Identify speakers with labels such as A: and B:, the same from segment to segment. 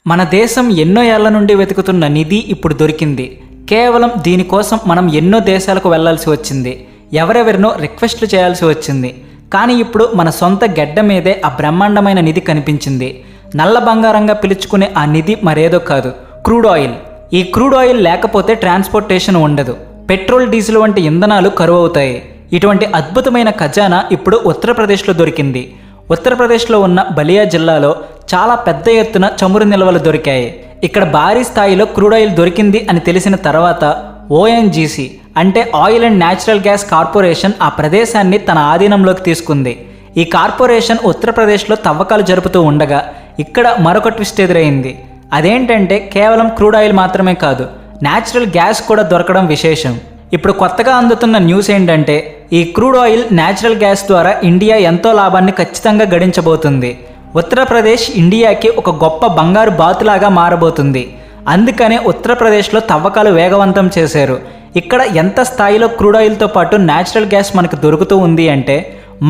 A: మన దేశం ఎన్నో ఏళ్ల నుండి వెతుకుతున్న నిధి ఇప్పుడు దొరికింది. కేవలం దీనికోసం మనం ఎన్నో దేశాలకు వెళ్లాల్సి వచ్చింది, ఎవరెవరినో రిక్వెస్ట్లు చేయాల్సి వచ్చింది. కానీ ఇప్పుడు మన సొంత గెడ్డ మీదే ఆ బ్రహ్మాండమైన నిధి కనిపించింది. నల్ల బంగారంగా పిలుచుకునే ఆ నిధి మరేదో కాదు, క్రూడ్ ఆయిల్. ఈ క్రూడ్ ఆయిల్ లేకపోతే ట్రాన్స్పోర్టేషన్ ఉండదు, పెట్రోల్ డీజిల్ వంటి ఇంధనాలు కరువు అవుతాయి. ఇటువంటి అద్భుతమైన ఖజానా ఇప్పుడు ఉత్తరప్రదేశ్లో దొరికింది. ఉత్తరప్రదేశ్లో ఉన్న బలియా జిల్లాలో చాలా పెద్ద ఎత్తున చమురు నిల్వలు దొరికాయి. ఇక్కడ భారీ స్థాయిలో క్రూడ్ ఆయిల్ దొరికింది అని తెలిసిన తర్వాత ఓఎన్జీసీ అంటే oil and natural gas corporation ఆ ప్రదేశాన్ని తన ఆధీనంలోకి తీసుకుంది. ఈ కార్పొరేషన్ ఉత్తరప్రదేశ్లో తవ్వకాలు జరుపుతూ ఉండగా ఇక్కడ మరొక ట్విస్ట్ ఎదురైంది. అదేంటంటే కేవలం క్రూడ్ ఆయిల్ మాత్రమే కాదు, న్యాచురల్ గ్యాస్ కూడా దొరకడం విశేషం. ఇప్పుడు కొత్తగా అందుతున్న న్యూస్ ఏంటంటే ఈ క్రూడ్ ఆయిల్ న్యాచురల్ గ్యాస్ ద్వారా ఇండియా ఎంతో లాభాన్ని ఖచ్చితంగా గడించబోతుంది. ఉత్తరప్రదేశ్ ఇండియాకి ఒక గొప్ప బంగారు బాతులాగా మారబోతుంది. అందుకనే ఉత్తరప్రదేశ్లో తవ్వకాలు వేగవంతం చేశారు. ఇక్కడ ఎంత స్థాయిలో క్రూడ్ ఆయిల్తో పాటు న్యాచురల్ గ్యాస్ మనకు దొరుకుతూ ఉంది అంటే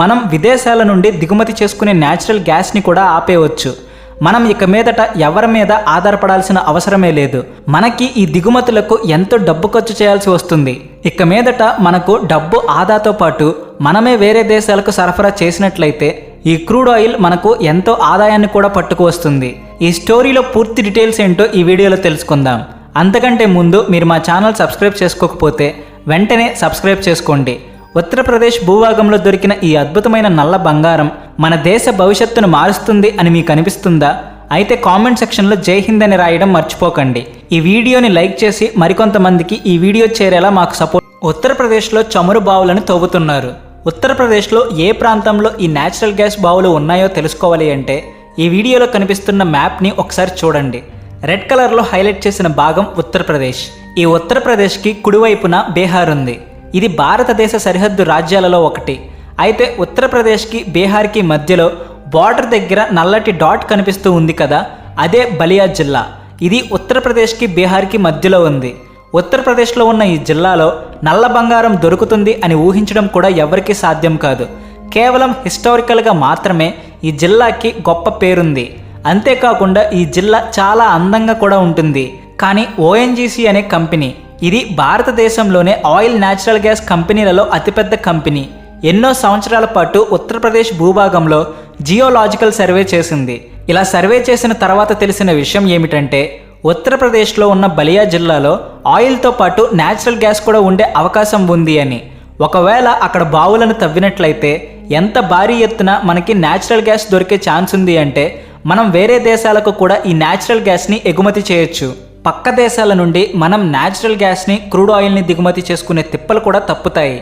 A: మనం విదేశాల నుండి దిగుమతి చేసుకునే న్యాచురల్ గ్యాస్ని కూడా ఆపేయవచ్చు. మనం ఇక మీదట ఎవరి మీద ఆధారపడాల్సిన అవసరమే లేదు. మనకి ఈ దిగుమతులకు ఎంతో డబ్బు ఖర్చు చేయాల్సి వస్తుంది. ఇక మీదట మనకు డబ్బు ఆదాతో పాటు మనమే వేరే దేశాలకు సరఫరా చేసినట్లయితే ఈ క్రూడ్ ఆయిల్ మనకు ఎంతో ఆదాయాన్ని కూడా పట్టుకు వస్తుంది. ఈ స్టోరీలో పూర్తి డీటెయిల్స్ ఏంటో ఈ వీడియోలో తెలుసుకుందాం. అంతకంటే ముందు మీరు మా ఛానల్ సబ్స్క్రైబ్ చేసుకోకపోతే వెంటనే సబ్స్క్రైబ్ చేసుకోండి. ఉత్తరప్రదేశ్ భూభాగంలో దొరికిన ఈ అద్భుతమైన నల్ల బంగారం మన దేశ భవిష్యత్తును మారుస్తుంది అని మీకు అనిపిస్తుందా? అయితే కామెంట్ సెక్షన్లో జై హింద్ అని రాయడం మర్చిపోకండి. ఈ వీడియోని లైక్ చేసి మరికొంతమందికి ఈ వీడియో చేరేలా మాకు సపోర్ట్. ఉత్తరప్రదేశ్లో చమురు బావులను తవ్వుతున్నారు. ఉత్తరప్రదేశ్లో ఏ ప్రాంతంలో ఈ న్యాచురల్ గ్యాస్ బావులు ఉన్నాయో తెలుసుకోవాలి అంటే ఈ వీడియోలో కనిపిస్తున్న మ్యాప్ని ఒకసారి చూడండి. రెడ్ కలర్లో హైలైట్ చేసిన భాగం ఉత్తరప్రదేశ్. ఈ ఉత్తరప్రదేశ్కి కుడివైపున బీహార్ ఉంది. ఇది భారతదేశ సరిహద్దు రాజ్యాలలో ఒకటి. అయితే ఉత్తరప్రదేశ్కి బీహార్కి మధ్యలో బార్డర్ దగ్గర నల్లటి డాట్ కనిపిస్తూ ఉంది కదా, అదే బలియా జిల్లా. ఇది ఉత్తరప్రదేశ్కి బీహార్కి మధ్యలో ఉంది. ఉత్తరప్రదేశ్లో ఉన్న ఈ జిల్లాలో నల్ల బంగారం దొరుకుతుంది అని ఊహించడం కూడా ఎవరికీ సాధ్యం కాదు. కేవలం హిస్టారికల్గా మాత్రమే ఈ జిల్లాకి గొప్ప పేరుంది. అంతేకాకుండా ఈ జిల్లా చాలా అందంగా కూడా ఉంటుంది. కానీ ఓఎన్జీసీ అనే కంపెనీ, ఇది భారతదేశంలోనే ఆయిల్ న్యాచురల్ గ్యాస్ కంపెనీలలో అతిపెద్ద కంపెనీ. ఎన్నో సంవత్సరాల పాటు ఉత్తరప్రదేశ్ భూభాగంలో జియోలాజికల్ సర్వే చేసింది. ఇలా సర్వే చేసిన తర్వాత తెలిసిన విషయం ఏమిటంటే ఉత్తరప్రదేశ్లో ఉన్న బలియా జిల్లాలో ఆయిల్తో పాటు న్యాచురల్ గ్యాస్ కూడా ఉండే అవకాశం ఉంది అని. ఒకవేళ అక్కడ బావులను తవ్వినట్లయితే ఎంత భారీ ఎత్తున మనకి న్యాచురల్ గ్యాస్ దొరికే ఛాన్స్ ఉంది అంటే మనం వేరే దేశాలకు కూడా ఈ న్యాచురల్ గ్యాస్ని ఎగుమతి చేయొచ్చు. పక్క దేశాల నుండి మనం న్యాచురల్ గ్యాస్ని, క్రూడ్ ఆయిల్ని దిగుమతి చేసుకునే తిప్పలు కూడా తప్పుతాయి.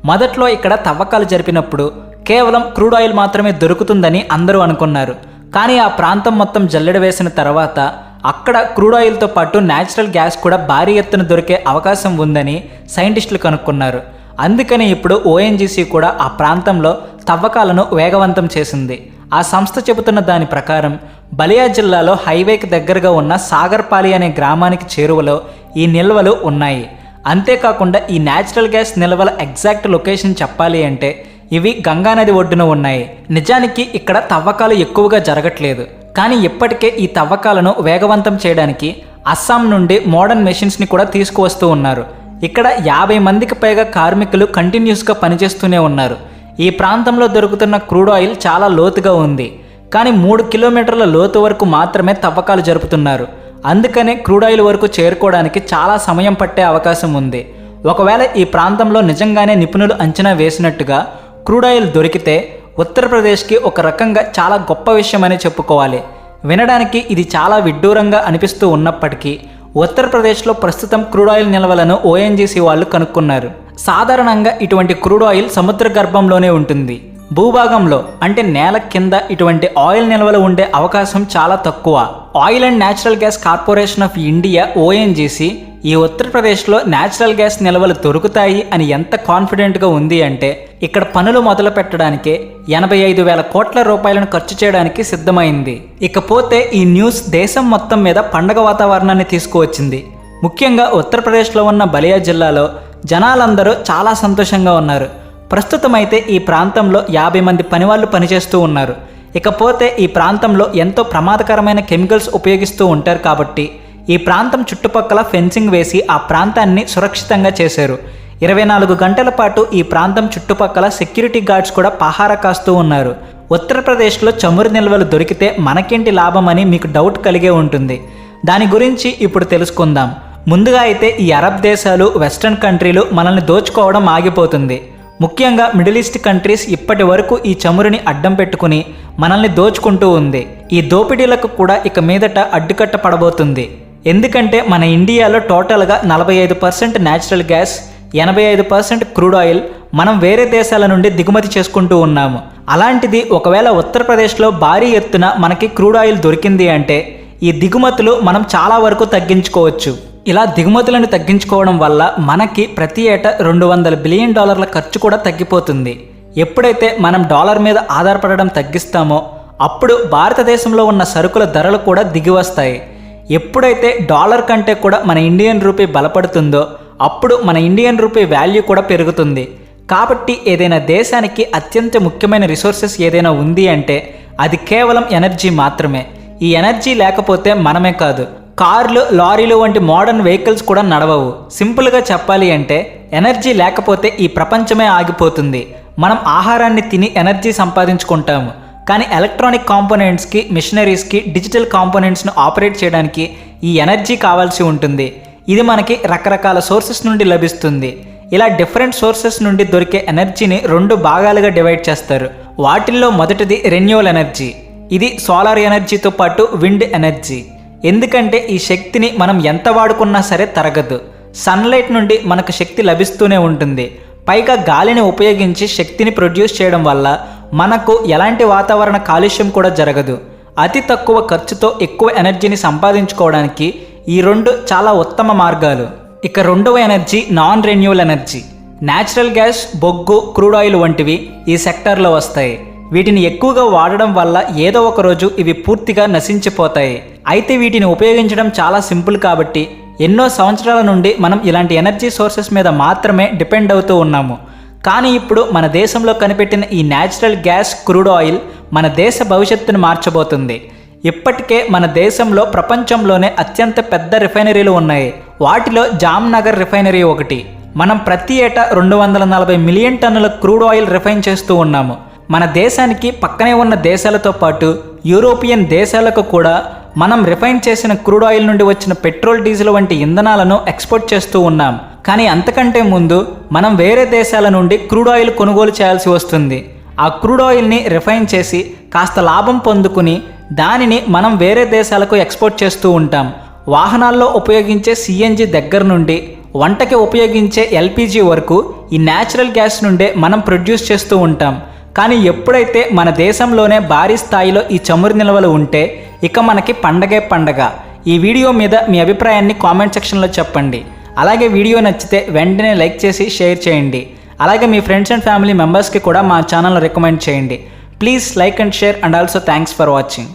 A: మొదట్లో ఇక్కడ తవ్వకాలు జరిపినప్పుడు కేవలం క్రూడ్ ఆయిల్ మాత్రమే దొరుకుతుందని అందరూ అనుకున్నారు. కానీ ఆ ప్రాంతం మొత్తం జల్లెడ వేసిన తర్వాత అక్కడ క్రూడ్ ఆయిల్తో పాటు న్యాచురల్ గ్యాస్ కూడా భారీ ఎత్తున దొరికే అవకాశం ఉందని సైంటిస్టులు కనుక్కున్నారు. అందుకని ఇప్పుడు ఓఎన్జీసీ కూడా ఆ ప్రాంతంలో తవ్వకాలను వేగవంతం చేసింది. ఆ సంస్థ చెబుతున్న దాని ప్రకారం బలియా జిల్లాలో హైవేకి దగ్గరగా ఉన్న సాగర్పాలి అనే గ్రామానికి చేరువలో ఈ నిల్వలు ఉన్నాయి. అంతేకాకుండా ఈ న్యాచురల్ గ్యాస్ నిల్వల ఎగ్జాక్ట్ లొకేషన్ చెప్పాలి అంటే ఇవి గంగానది ఒడ్డున ఉన్నాయి. నిజానికి ఇక్కడ తవ్వకాలు ఎక్కువగా జరగట్లేదు, కానీ ఇప్పటికే ఈ తవ్వకాలను వేగవంతం చేయడానికి అస్సాం నుండి మోడర్న్ మెషిన్స్ని కూడా తీసుకువస్తూ ఉన్నారు. ఇక్కడ 50 మందికి పైగా కార్మికులు కంటిన్యూస్గా పనిచేస్తూనే ఉన్నారు. ఈ ప్రాంతంలో దొరుకుతున్న క్రూడ్ ఆయిల్ చాలా లోతుగా ఉంది, కానీ 3 కిలోమీటర్ల లోతు వరకు మాత్రమే తవ్వకాలు జరుపుతున్నారు. అందుకనే క్రూడ్ ఆయిల్ వరకు చేరుకోవడానికి చాలా సమయం పట్టే అవకాశం ఉంది. ఒకవేళ ఈ ప్రాంతంలో నిజంగానే నిపుణులు అంచనా వేసినట్టుగా క్రూడ్ ఆయిల్ దొరికితే ఉత్తరప్రదేశ్కి ఒక రకంగా చాలా గొప్ప విషయం అని చెప్పుకోవాలి. వినడానికి ఇది చాలా విడ్డూరంగా అనిపిస్తూ ఉన్నప్పటికీ ఉత్తరప్రదేశ్లో ప్రస్తుతం క్రూడ్ ఆయిల్ నిల్వలను ఓఎన్జీసీ వాళ్ళు కనుక్కున్నారు. సాధారణంగా ఇటువంటి క్రూడ్ ఆయిల్ సముద్ర గర్భంలోనే ఉంటుంది. భూభాగంలో అంటే నేల కింద ఇటువంటి ఆయిల్ నిల్వలు ఉండే అవకాశం చాలా తక్కువ. Oil and natural gas corporation of India ONGC ఈ ఉత్తరప్రదేశ్లో న్యాచురల్ గ్యాస్ నిల్వలు దొరుకుతాయి అని ఎంత కాన్ఫిడెంట్గా ఉంది అంటే ఇక్కడ పనులు మొదలు పెట్టడానికే 85,000 కోట్ల రూపాయలను ఖర్చు చేయడానికి సిద్ధమైంది. ఇకపోతే ఈ న్యూస్ దేశం మొత్తం మీద పండగ వాతావరణాన్ని తీసుకువచ్చింది. ముఖ్యంగా ఉత్తరప్రదేశ్లో ఉన్న బలియా జిల్లాలో జనాలందరూ చాలా సంతోషంగా ఉన్నారు. ప్రస్తుతం అయితే ఈ ప్రాంతంలో 50 మంది పనివాళ్ళు పనిచేస్తూ ఉన్నారు. ఇకపోతే ఈ ప్రాంతంలో ఎంతో ప్రమాదకరమైన కెమికల్స్ ఉపయోగిస్తూ ఉంటారు కాబట్టి ఈ ప్రాంతం చుట్టుపక్కల ఫెన్సింగ్ వేసి ఆ ప్రాంతాన్ని సురక్షితంగా చేశారు. 24 గంటల పాటు ఈ ప్రాంతం చుట్టుపక్కల సెక్యూరిటీ గార్డ్స్ కూడా పహారా కాస్తూ ఉన్నారు. ఉత్తరప్రదేశ్లో చమురు నిల్వలు దొరికితే మనకేంటి లాభం అని మీకు డౌట్ కలిగే ఉంటుంది. దాని గురించి ఇప్పుడు తెలుసుకుందాం. ముందుగా అయితే ఈ అరబ్ దేశాలు, వెస్ట్రన్ కంట్రీలు మనల్ని దోచుకోవడం ఆగిపోతుంది. ముఖ్యంగా మిడిల్ ఈస్ట్ కంట్రీస్ ఇప్పటి వరకు ఈ చమురుని అడ్డం పెట్టుకుని మనల్ని దోచుకుంటూ ఉంది. ఈ దోపిడీలకు కూడా ఇక మీదట అడ్డుకట్ట పడబోతుంది. ఎందుకంటే మన ఇండియాలో టోటల్గా 45% న్యాచురల్ గ్యాస్, 85% క్రూడ్ ఆయిల్ మనం వేరే దేశాల నుండి దిగుమతి చేసుకుంటూ ఉన్నాము. అలాంటిది ఒకవేళ ఉత్తరప్రదేశ్లో భారీ ఎత్తున మనకి క్రూడ్ ఆయిల్ దొరికింది అంటే ఈ దిగుమతులు మనం చాలా వరకు తగ్గించుకోవచ్చు. ఇలా దిగుమతులను తగ్గించుకోవడం వల్ల మనకి ప్రతి ఏటా $200 బిలియన్ ఖర్చు కూడా తగ్గిపోతుంది. ఎప్పుడైతే మనం డాలర్ మీద ఆధారపడడం తగ్గిస్తామో అప్పుడు భారతదేశంలో ఉన్న సరుకుల ధరలు కూడా దిగి వస్తాయి. ఎప్పుడైతే డాలర్ కంటే కూడా మన ఇండియన్ రూపీ బలపడుతుందో అప్పుడు మన ఇండియన్ రూపీ వాల్యూ కూడా పెరుగుతుంది. కాబట్టి ఏదైనా దేశానికి అత్యంత ముఖ్యమైన రిసోర్సెస్ ఏదైనా ఉంది అంటే అది కేవలం ఎనర్జీ మాత్రమే. ఈ ఎనర్జీ లేకపోతే మనమే కాదు, కార్లు, లారీలు వంటి మోడర్న్ వెహికల్స్ కూడా నడవవు. సింపుల్గా చెప్పాలి అంటే ఎనర్జీ లేకపోతే ఈ ప్రపంచమే ఆగిపోతుంది. మనం ఆహారాన్ని తిని ఎనర్జీ సంపాదించుకుంటాము, కానీ ఎలక్ట్రానిక్ కాంపోనెంట్స్కి, మిషనరీస్కి, డిజిటల్ కాంపోనెంట్స్ను ఆపరేట్ చేయడానికి ఈ ఎనర్జీ కావాల్సి ఉంటుంది. ఇది మనకి రకరకాల సోర్సెస్ నుండి లభిస్తుంది. ఇలా డిఫరెంట్ సోర్సెస్ నుండి దొరికే ఎనర్జీని 2 భాగాలుగా డివైడ్ చేస్తారు. వాటిల్లో మొదటిది రెన్యూవల్ ఎనర్జీ. ఇది సోలార్ ఎనర్జీతో పాటు విండ్ ఎనర్జీ. ఎందుకంటే ఈ శక్తిని మనం ఎంత వాడుకున్నా సరే తరగదు. సన్లైట్ నుండి మనకు శక్తి లభిస్తూనే ఉంటుంది. పైగా గాలిని ఉపయోగించి శక్తిని ప్రొడ్యూస్ చేయడం వల్ల మనకు ఎలాంటి వాతావరణ కాలుష్యం కూడా జరగదు. అతి తక్కువ ఖర్చుతో ఎక్కువ ఎనర్జీని సంపాదించుకోవడానికి ఈ 2 చాలా ఉత్తమ మార్గాలు. ఇక రెండవ energy non renewal energy. Natural gas, బొగ్గు, క్రూడ్ ఆయిల్ వంటివి ఈ సెక్టార్లో వస్తాయి. వీటిని ఎక్కువగా వాడడం వల్ల ఏదో ఒక రోజు ఇవి పూర్తిగా నశించిపోతాయి. అయితే వీటిని ఉపయోగించడం చాలా సింపుల్ కాబట్టి ఎన్నో సంవత్సరాల నుండి మనం ఇలాంటి ఎనర్జీ సోర్సెస్ మీద మాత్రమే డిపెండ్ అవుతూ ఉన్నాము. కానీ ఇప్పుడు మన దేశంలో కనిపెట్టిన ఈ న్యాచురల్ గ్యాస్, క్రూడ్ ఆయిల్ మన దేశ భవిష్యత్తును మార్చబోతుంది. ఇప్పటికే మన దేశంలో ప్రపంచంలోనే అత్యంత పెద్ద రిఫైనరీలు ఉన్నాయి. వాటిలో జామ్నగర్ రిఫైనరీ ఒకటి. మనం ప్రతి ఏటా 240 మిలియన్ టన్నుల క్రూడ్ ఆయిల్ రిఫైన్ చేస్తూ ఉన్నాము. మన దేశానికి పక్కనే ఉన్న దేశాలతో పాటు యూరోపియన్ దేశాలకు కూడా మనం రిఫైన్ చేసిన క్రూడ్ ఆయిల్ నుండి వచ్చిన పెట్రోల్, డీజిల్ వంటి ఇంధనాలను ఎక్స్పోర్ట్ చేస్తూ ఉన్నాం. కానీ అంతకంటే ముందు మనం వేరే దేశాల నుండి క్రూడ్ ఆయిల్ కొనుగోలు చేయాల్సి వస్తుంది. ఆ క్రూడ్ ఆయిల్ని రిఫైన్ చేసి కాస్త లాభం పొందుకుని దానిని మనం వేరే దేశాలకు ఎక్స్పోర్ట్ చేస్తూ ఉంటాం. వాహనాల్లో ఉపయోగించే సిఎన్జి దగ్గర నుండి వంటకి ఉపయోగించే ఎల్పిజి వరకు ఈ న్యాచురల్ గ్యాస్ నుండే మనం ప్రొడ్యూస్ చేస్తూ ఉంటాం. కానీ ఎప్పుడైతే మన దేశంలోనే భారీ స్థాయిలో ఈ చమురు నిల్వలు ఉంటే ఇక మనకి పండగే పండగ. ఈ వీడియో మీద మీ అభిప్రాయాన్ని కామెంట్ సెక్షన్లో చెప్పండి. అలాగే వీడియో నచ్చితే వెంటనే లైక్ చేసి షేర్ చేయండి. అలాగే మీ ఫ్రెండ్స్ అండ్ ఫ్యామిలీ మెంబర్స్కి కూడా మా ఛానల్ రికమెండ్ చేయండి. Please like and share and also thanks for watching.